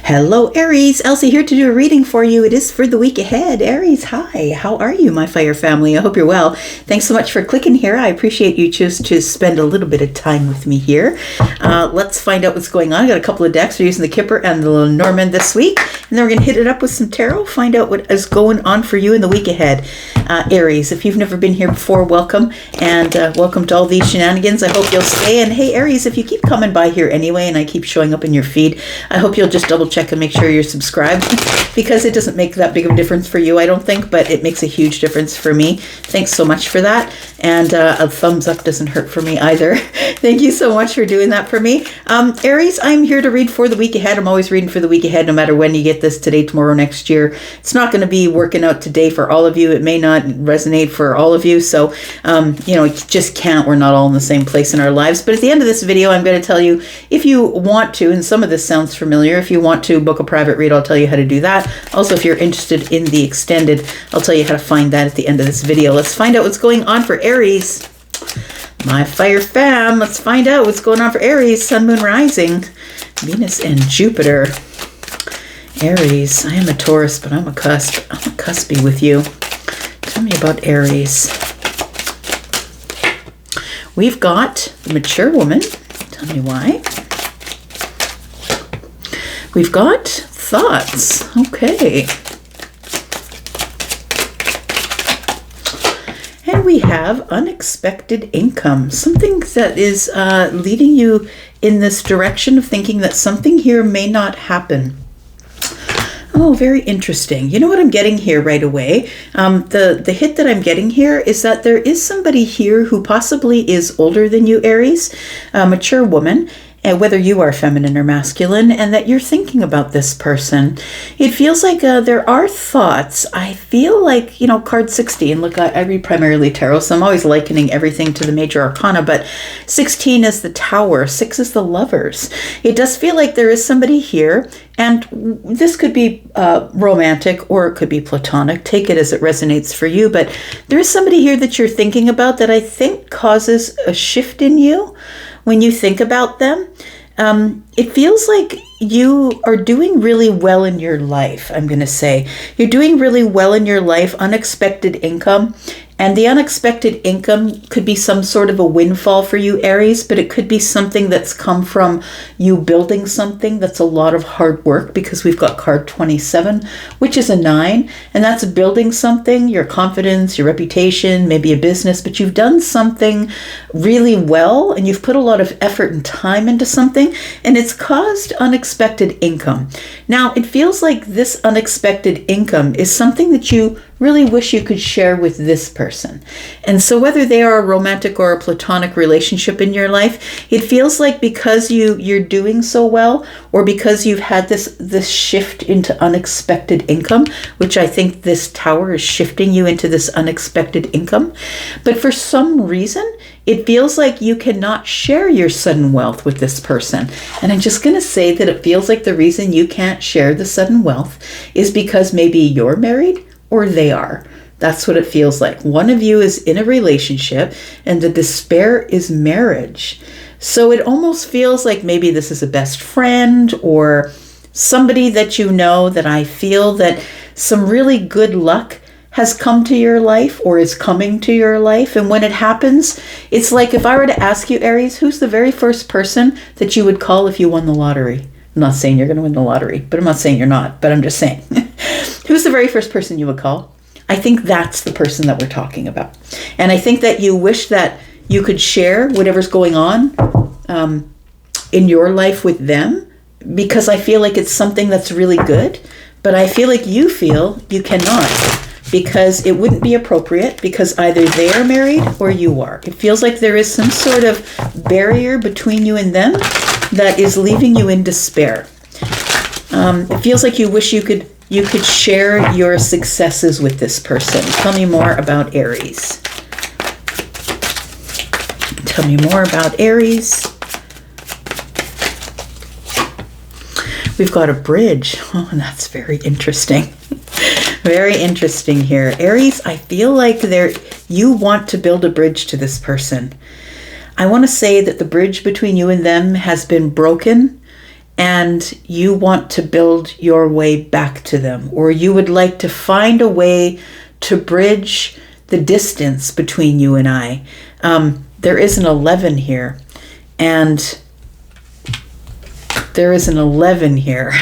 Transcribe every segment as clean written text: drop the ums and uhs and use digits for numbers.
Hello, Aries. Elsie here to do a reading for you. It is for the week ahead. Aries, hi. How are you, my fire family? I hope you're well. Thanks so much for clicking here. I appreciate you choose to spend a little bit of time with me here. Let's find out what's going on. I got a couple of decks. We're using the Kipper and the Lenormand this week. And then we're going to hit it up with some tarot, find out what is going on for you in the week ahead. Aries, if you've never been here before, welcome. And welcome to all these shenanigans. I hope you'll stay. And hey, Aries, if you keep coming by here anyway and I keep showing up in your feed, I hope you'll just double check and make sure you're subscribed, because it doesn't make that big of a difference for you, I don't think, but it makes a huge difference for me. Thanks so much for that. And a thumbs up doesn't hurt for me either. Thank you so much for doing that for me. Aries, I'm here to read for the week ahead. I'm always reading for the week ahead, no matter when you get this, today, tomorrow, next year. It's not going to be working out today for all of you. It may not resonate for all of you. So, it just can't. We're not all in the same place in our lives. But at the end of this video, I'm going to tell you, if you want to, and some of this sounds familiar, if you want to book a private read, I'll tell you how to do that. Also, if you're interested in the extended, I'll tell you how to find that at the end of this video. Let's find out what's going on for Aries. My fire fam, let's find out what's going on for Aries, Sun, Moon, Rising, Venus, and Jupiter. Aries, I am a Taurus, but I'm a cusp. I'm a cuspy with you. Tell me about Aries. We've got the mature woman. Tell me why. We've got thoughts. Okay. And we have unexpected income. Something that is leading you in this direction of thinking that something here may not happen. Oh, very interesting. You know what I'm getting here right away? The hit that I'm getting here is that there is somebody here who possibly is older than you, Aries, a mature woman, and whether you are feminine or masculine, and that you're thinking about this person. It feels like there are thoughts. I feel like, card 16, look, I read primarily tarot, so I'm always likening everything to the major arcana, but 16 is the Tower, 6 is the Lovers. It does feel like there is somebody here, and this could be romantic or it could be platonic. Take it as it resonates for you, but there is somebody here that you're thinking about that I think causes a shift in you. When you think about them, it feels like you are doing really well in your life, I'm going to say. You're doing really well in your life, unexpected income. And the unexpected income could be some sort of a windfall for you, Aries, but it could be something that's come from you building something that's a lot of hard work, because we've got card 27, which is a 9, and that's building something, your confidence, your reputation, maybe a business, but you've done something really well, and you've put a lot of effort and time into something, and it's caused unexpected income. Now, it feels like this unexpected income is something that you really wish you could share with this person. And so whether they are a romantic or a platonic relationship in your life, it feels like because you're doing so well, or because you've had this shift into unexpected income, which I think this Tower is shifting you into this unexpected income. But for some reason, it feels like you cannot share your sudden wealth with this person. And I'm just going to say that it feels like the reason you can't share the sudden wealth is because maybe you're married or they are. That's what it feels like. One of you is in a relationship and the despair is marriage. So it almost feels like maybe this is a best friend or somebody that you know, that I feel that some really good luck has come to your life or is coming to your life. And when it happens, it's like if I were to ask you, Aries, who's the very first person that you would call if you won the lottery? I'm not saying you're going to win the lottery, but I'm not saying you're not, but I'm just saying. Who's the very first person you would call? I think that's the person that we're talking about. And I think that you wish that you could share whatever's going on in your life with them, because I feel like it's something that's really good, but I feel like you feel you cannot, because it wouldn't be appropriate, because either they are married or you are. It feels like there is some sort of barrier between you and them that is leaving you in despair. It feels like you wish you could share your successes with this person. Tell me more about Aries. Tell me more about Aries. We've got a bridge. Oh, that's very interesting. Very interesting here. Aries, I feel like you want to build a bridge to this person. I want to say that the bridge between you and them has been broken, and you want to build your way back to them, or you would like to find a way to bridge the distance between you and I. There is an 11 here, and there is an 11 here.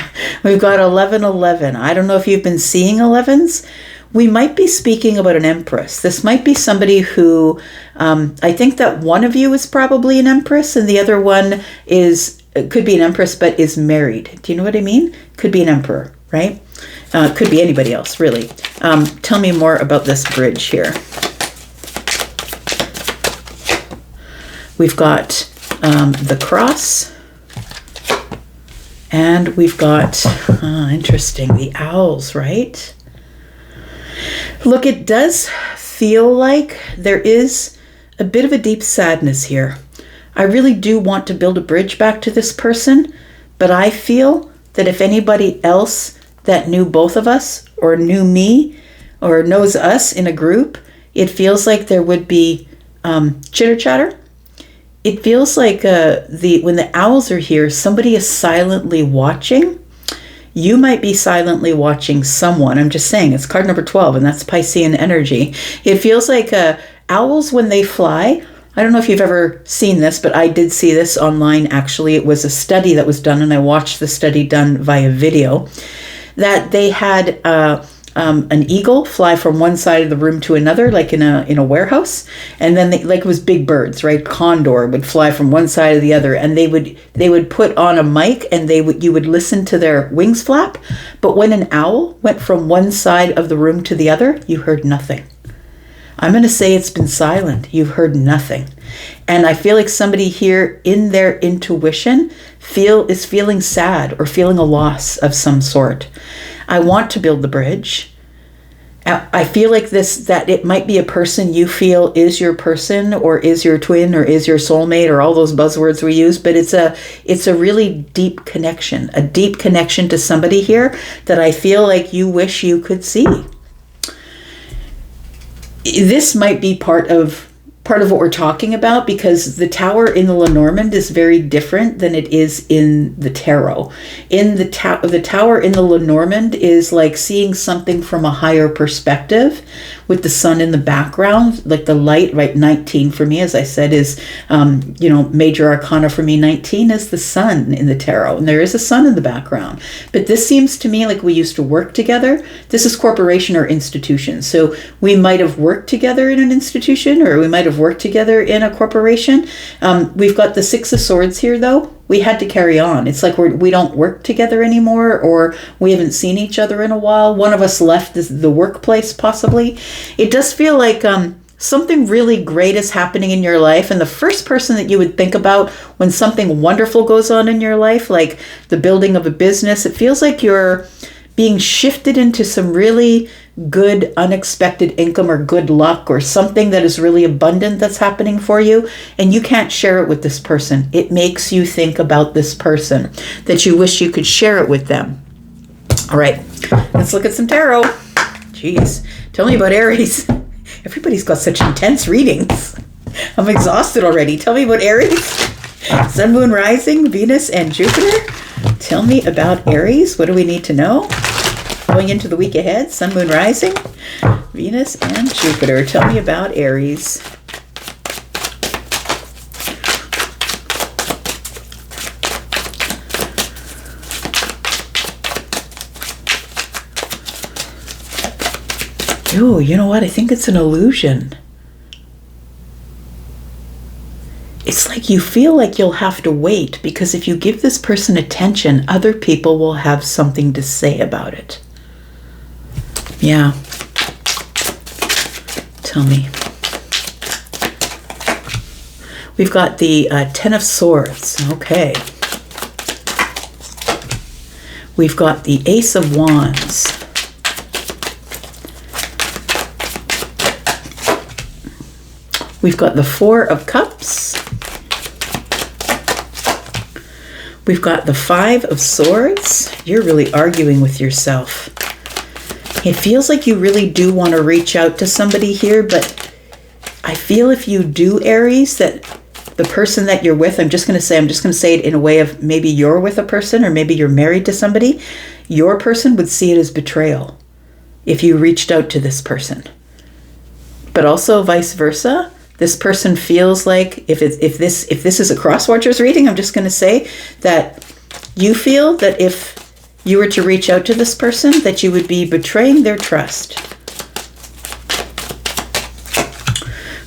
We've got 11, 11. I don't know if you've been seeing 11s. We might be speaking about an empress. This might be somebody who, I think that one of you is probably an empress, and the other one could be an empress but is married. Do you know what I mean? Could be an emperor, right? Could be anybody else, really. Tell me more about this bridge here. We've got the cross, and we've got, interesting, the owls, right? Look, it does feel like there is a bit of a deep sadness here. I really do want to build a bridge back to this person, but I feel that if anybody else that knew both of us, or knew me, or knows us in a group, it feels like there would be chitter chatter. It feels like when the owls are here, somebody is silently watching. You might be silently watching someone. I'm just saying, it's card number 12, and that's Piscean energy. It feels like owls, when they fly, I don't know if you've ever seen this, but I did see this online, actually. It was a study that was done, and I watched the study done via video, that they had an eagle fly from one side of the room to another, like in a warehouse, and then like it was big birds, right? Condor would fly from one side to the other, and they would put on a mic, and you would listen to their wings flap. But when an owl went from one side of the room to the other, you heard nothing. I'm going to say it's been silent. You've heard nothing. And I feel like somebody here in their intuition is feeling sad or feeling a loss of some sort. I want to build the bridge. I feel like that it might be a person you feel is your person, or is your twin, or is your soulmate, or all those buzzwords we use, but it's a really deep connection to somebody here that I feel like you wish you could see. This might be part of what we're talking about, because the tower in the Lenormand is very different than it is in the tarot. In the tower in the Lenormand is like seeing something from a higher perspective, with the sun in the background, like the light, right? 19 for me, as I said, is, major arcana for me. 19 is the sun in the tarot, and there is a sun in the background. But this seems to me like we used to work together. This is corporation or institution. So we might have worked together in an institution, or we might have worked together in a corporation. We've got the Six of Swords here, though. We had to carry on. It's like we don't work together anymore, or we haven't seen each other in a while. One of us left the workplace, possibly. It does feel like something really great is happening in your life, and the first person that you would think about when something wonderful goes on in your life, like the building of a business, it feels like you're being shifted into some really good unexpected income, or good luck, or something that is really abundant that's happening for you, and you can't share it with this person. It makes you think about this person, that you wish you could share it with them. All right, let's look at some tarot. Jeez, tell me about Aries. Everybody's got such intense readings. I'm exhausted already. Tell me about Aries. Sun, Moon, Rising, Venus, and Jupiter. Tell me about Aries. What do we need to know? Going into the week ahead, Sun, Moon, Rising, Venus, and Jupiter. Tell me about Aries. Oh, you know what? I think it's an illusion. It's like you feel like you'll have to wait, because if you give this person attention, other people will have something to say about it. Yeah. Tell me. We've got the Ten of Swords. Okay. We've got the Ace of Wands. We've got the Four of Cups. We've got the Five of Swords. You're really arguing with yourself. It feels like you really do want to reach out to somebody here, but I feel if you do, Aries, that the person that you're with, I'm just going to say it in a way of maybe you're with a person or maybe you're married to somebody. Your person would see it as betrayal if you reached out to this person. But also vice versa. This person feels like if this is a cross watchers reading, I'm just going to say that you feel that if you were to reach out to this person, that you would be betraying their trust.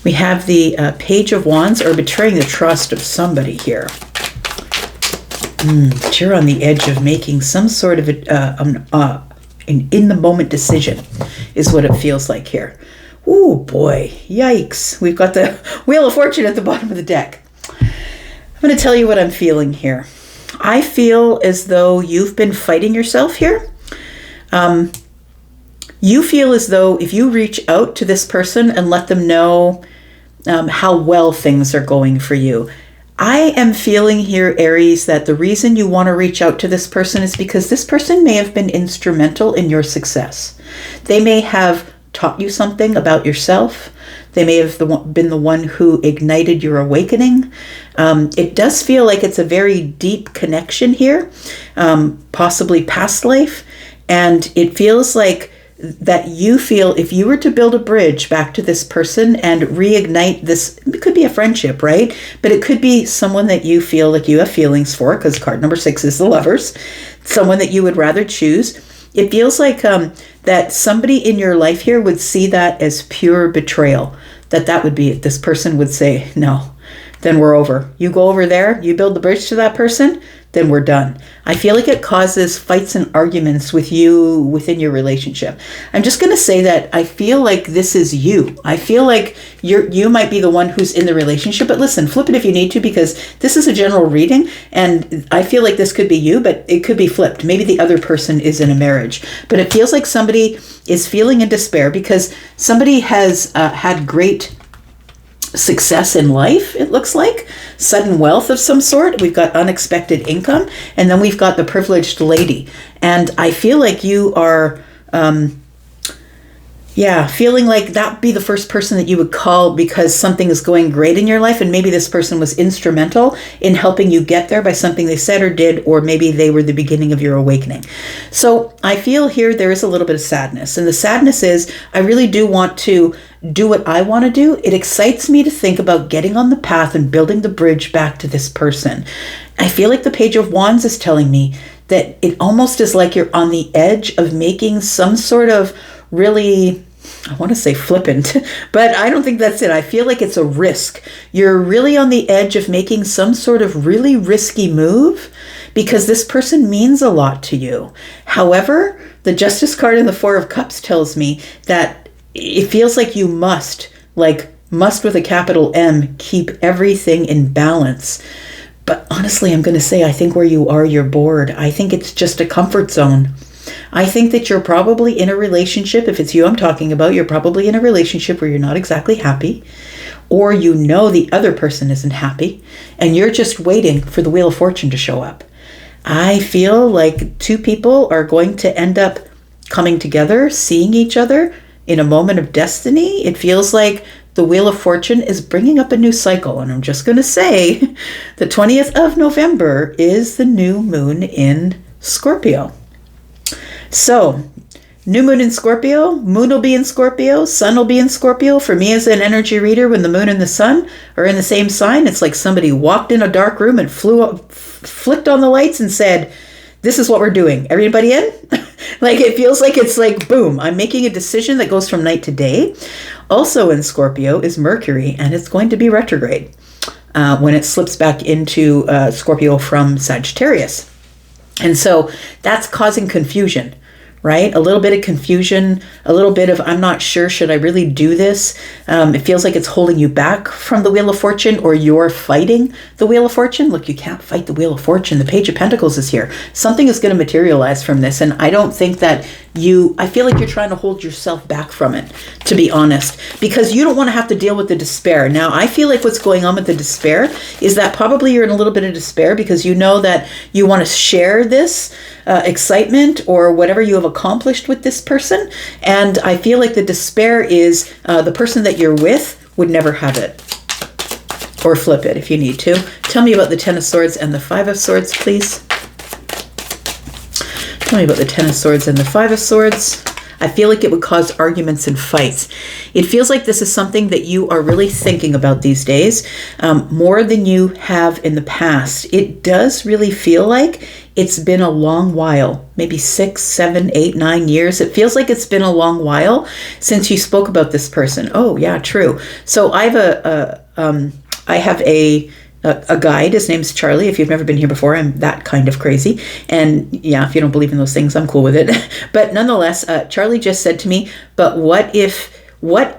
We have the Page of Wands, or betraying the trust of somebody here. But you're on the edge of making some sort of an in-the-moment decision, is what it feels like here. Ooh, boy, yikes. We've got the Wheel of Fortune at the bottom of the deck. I'm going to tell you what I'm feeling here. I feel as though you've been fighting yourself here. You feel as though if you reach out to this person and let them know how well things are going for you, I am feeling here, Aries, that the reason you want to reach out to this person is because this person may have been instrumental in your success. They may have taught you something about yourself. They may have been the one who ignited your awakening. It does feel like it's a very deep connection here, possibly past life. And it feels like that you feel if you were to build a bridge back to this person and reignite this, it could be a friendship, right? But it could be someone that you feel like you have feelings for, because card number 6 is the Lovers, someone that you would rather choose. It feels like that somebody in your life here would see that as pure betrayal, that would be it. This person would say, no, then we're over. You go over there, you build the bridge to that person, then we're done. I feel like it causes fights and arguments with you within your relationship. I'm just going to say that I feel like this is you. I feel like you might be the one who's in the relationship, but listen, flip it if you need to, because this is a general reading and I feel like this could be you, but it could be flipped. Maybe the other person is in a marriage, but it feels like somebody is feeling in despair because somebody has had great success in life, it looks like. Sudden wealth of some sort. We've got unexpected income. And then we've got the privileged lady. And I feel like you are, feeling like that'd be the first person that you would call because something is going great in your life. And maybe this person was instrumental in helping you get there by something they said or did, or maybe they were the beginning of your awakening. So I feel here there is a little bit of sadness. And the sadness is I really do want to do what I want to do. It excites me to think about getting on the path and building the bridge back to this person. I feel like the Page of Wands is telling me that it almost is like you're on the edge of making some sort of really, I want to say flippant, but I don't think that's it. I feel like it's a risk. You're really on the edge of making some sort of really risky move because this person means a lot to you. However, the Justice card in the Four of Cups tells me that it feels like you must with a capital M, keep everything in balance. But honestly, I'm going to say, I think where you are, you're bored. I think it's just a comfort zone. I think that you're probably in a relationship. If it's you I'm talking about, you're probably in a relationship where you're not exactly happy, or you know the other person isn't happy, and you're just waiting for the Wheel of Fortune to show up. I feel like two people are going to end up coming together, seeing each other in a moment of destiny. It feels like the Wheel of Fortune is bringing up a new cycle. And I'm just going to say the 20th of November is the new moon in Scorpio. So new moon in Scorpio, moon will be in Scorpio, sun will be in Scorpio. For me as an energy reader, when the moon and the sun are in the same sign, it's like somebody walked in a dark room and flicked on the lights and said, this is what we're doing. Everybody in? Like it feels like it's like, boom, I'm making a decision that goes from night to day. Also in Scorpio is Mercury, and it's going to be retrograde when it slips back into Scorpio from Sagittarius. And so that's causing confusion, right? A little bit of confusion, a little bit of, I'm not sure, should I really do this? It feels like it's holding you back from the Wheel of Fortune, or you're fighting the Wheel of Fortune. Look, you can't fight the Wheel of Fortune. The Page of Pentacles is here. Something is going to materialize from this. And I don't think that I feel like you're trying to hold yourself back from it, to be honest, because you don't want to have to deal with the despair. Now, I feel like what's going on with the despair is that probably you're in a little bit of despair because you know that you want to share this excitement or whatever you have accomplished with this person. And I feel like the despair is the person that you're with would never have it. or flip it if you need to. Tell me about the Ten of Swords and the Five of Swords, please. Tell me about the Ten of Swords and the Five of Swords. I feel like it would cause arguments and fights. It feels like this is something that you are really thinking about these days, more than you have in the past. It does really feel like it's been a long while, maybe 6, 7, 8, 9 years. It feels like it's been a long while since you spoke about this person. Oh, yeah, true. So I have a guide. His name's Charlie. If you've never been here before, I'm that kind of crazy. And yeah, if you don't believe in those things, I'm cool with it. But nonetheless, Charlie just said to me, but what if I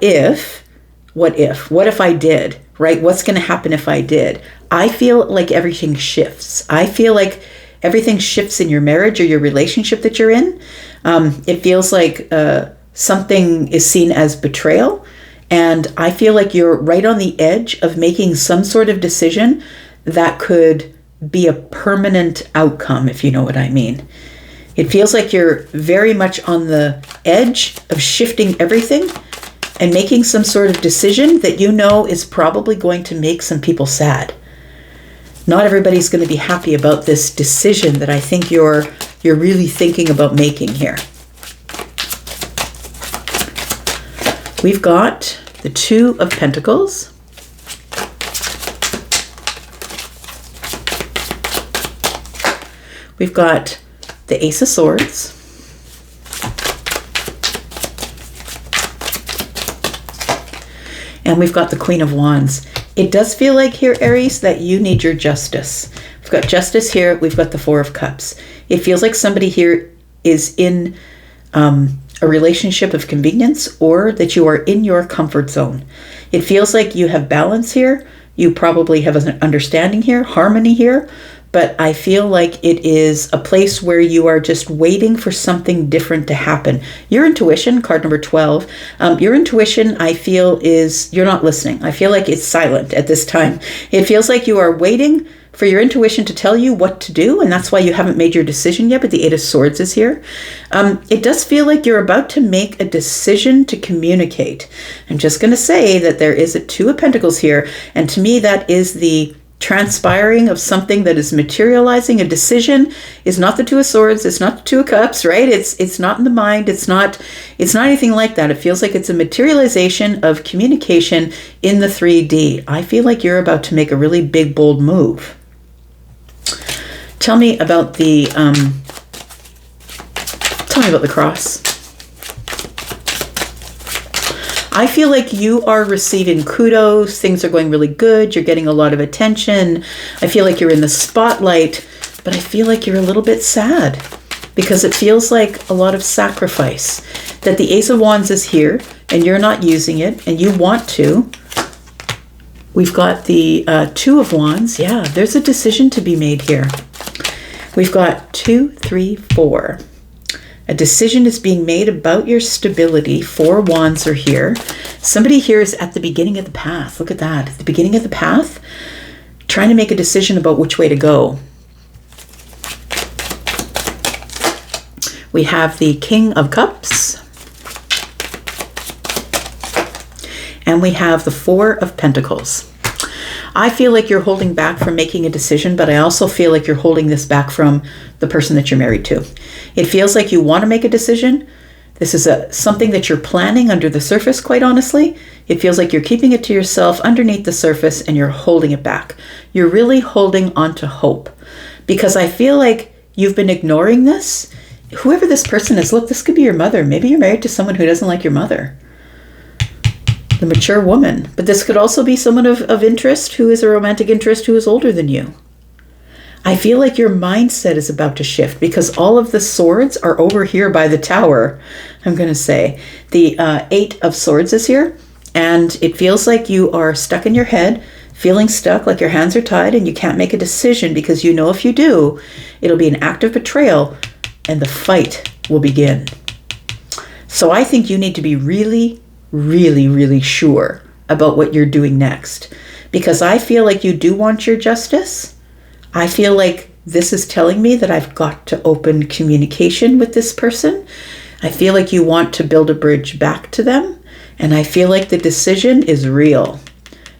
did, right? What's going to happen if I did? I feel like everything shifts. I feel like everything shifts in your marriage or your relationship that you're in. It feels like something is seen as betrayal. And I feel like you're right on the edge of making some sort of decision that could be a permanent outcome, if you know what I mean. It feels like you're very much on the edge of shifting everything and making some sort of decision that you know is probably going to make some people sad. Not everybody's going to be happy about this decision that I think you're really thinking about making here. We've got the Two of Pentacles. We've got the Ace of Swords. And we've got the Queen of Wands. It does feel like here, Aries, that you need your justice. We've got justice here. We've got the Four of Cups. It feels like somebody here is in a relationship of convenience, or that you are in your comfort zone. It feels like you have balance here. You probably have an understanding here, harmony here, but I feel like it is a place where you are just waiting for something different to happen. Your intuition, card number 12, your intuition, I feel, is you're not listening. I feel like it's silent at this time. It feels like you are waiting for your intuition to tell you what to do, and that's why you haven't made your decision yet, but the Eight of Swords is here. It does feel like you're about to make a decision to communicate. I'm just going to say that there is a Two of Pentacles here, and to me that is the transpiring of something that is materializing. A decision is not the Two of Swords, it's not the Two of Cups, right? It's not in the mind, it's not anything like that. It feels like it's a materialization of communication in the 3D. I feel like you're about to make a really big, bold move. Tell me about the cross. I feel like you are receiving kudos. Things are going really good. You're getting a lot of attention. I feel like you're in the spotlight, but I feel like you're a little bit sad because it feels like a lot of sacrifice. That the Ace of Wands is here and you're not using it and you want to. We've got the Two of Wands. Yeah, there's a decision to be made here. We've got 2, 3, 4. A decision is being made about your stability. 4 Wands are here. Somebody here is at the beginning of the path. Look at that. At the beginning of the path, trying to make a decision about which way to go. We have the King of Cups. And we have the Four of Pentacles. I feel like you're holding back from making a decision, but I also feel like you're holding this back from the person that you're married to. It feels like you want to make a decision. This is something that you're planning under the surface, quite honestly. It feels like you're keeping it to yourself underneath the surface and you're holding it back. You're really holding on to hope because I feel like you've been ignoring this. Whoever this person is, look, this could be your mother. Maybe you're married to someone who doesn't like your mother. The mature woman. But this could also be someone of interest who is a romantic interest who is older than you. I feel like your mindset is about to shift because all of the swords are over here by the tower, I'm going to say. The 8 of Swords is here, and it feels like you are stuck in your head, feeling stuck, like your hands are tied, and you can't make a decision because you know if you do, it'll be an act of betrayal, and the fight will begin. So I think you need to be really, really, really sure about what you're doing next. Because I feel like you do want your justice. I feel like this is telling me that I've got to open communication with this person. I feel like you want to build a bridge back to them. And I feel like the decision is real.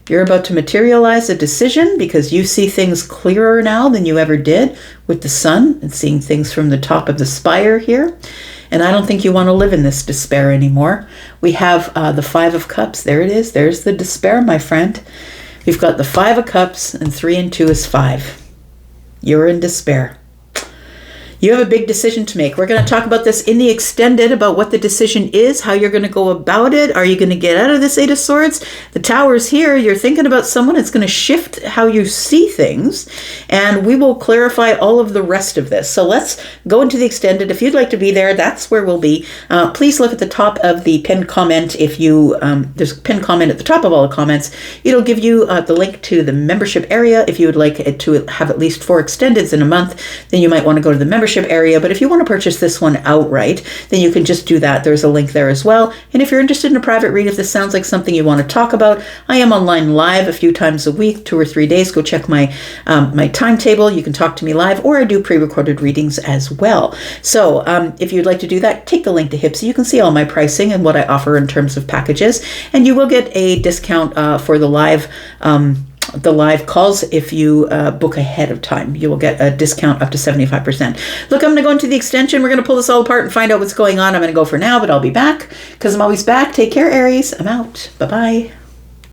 You're about to materialize a decision because you see things clearer now than you ever did with the sun and seeing things from the top of the spire here. And I don't think you want to live in this despair anymore. We have the Five of Cups. There it is. There's the despair, my friend. We've got the Five of Cups, and 3 and 2 is 5. You're in despair. You have a big decision to make. We're going to talk about this in the extended, about what the decision is, how you're going to go about it. Are you going to get out of this Eight of Swords? The Tower's here. You're thinking about someone. It's going to shift how you see things, and we will clarify all of the rest of this. So let's go into the extended. If you'd like to be there, that's where we'll be. Please look at the top of the pinned comment. If you there's a pinned comment at the top of all the comments. It'll give you the link to the membership area. If you would like it to have at least 4 extendeds in a month, then you might want to go to the membership area. But if you want to purchase this one outright, then you can just do that. There's a link there as well. And if you're interested in a private read, if this sounds like something you want to talk about, I am online live a few times a week, 2 or 3 days. Go check my my timetable. You can talk to me live, or I do pre-recorded readings as well. So if you'd like to do that, take the link to Hypsee. You can see all my pricing and what I offer in terms of packages, and you will get a discount for the live calls. If you book ahead of time, you will get a discount up to 75%. Look, I'm going to go into the extension. We're going to pull this all apart and find out what's going on. I'm going to go for now, but I'll be back because I'm always back. Take care, Aries. I'm out. Bye-bye.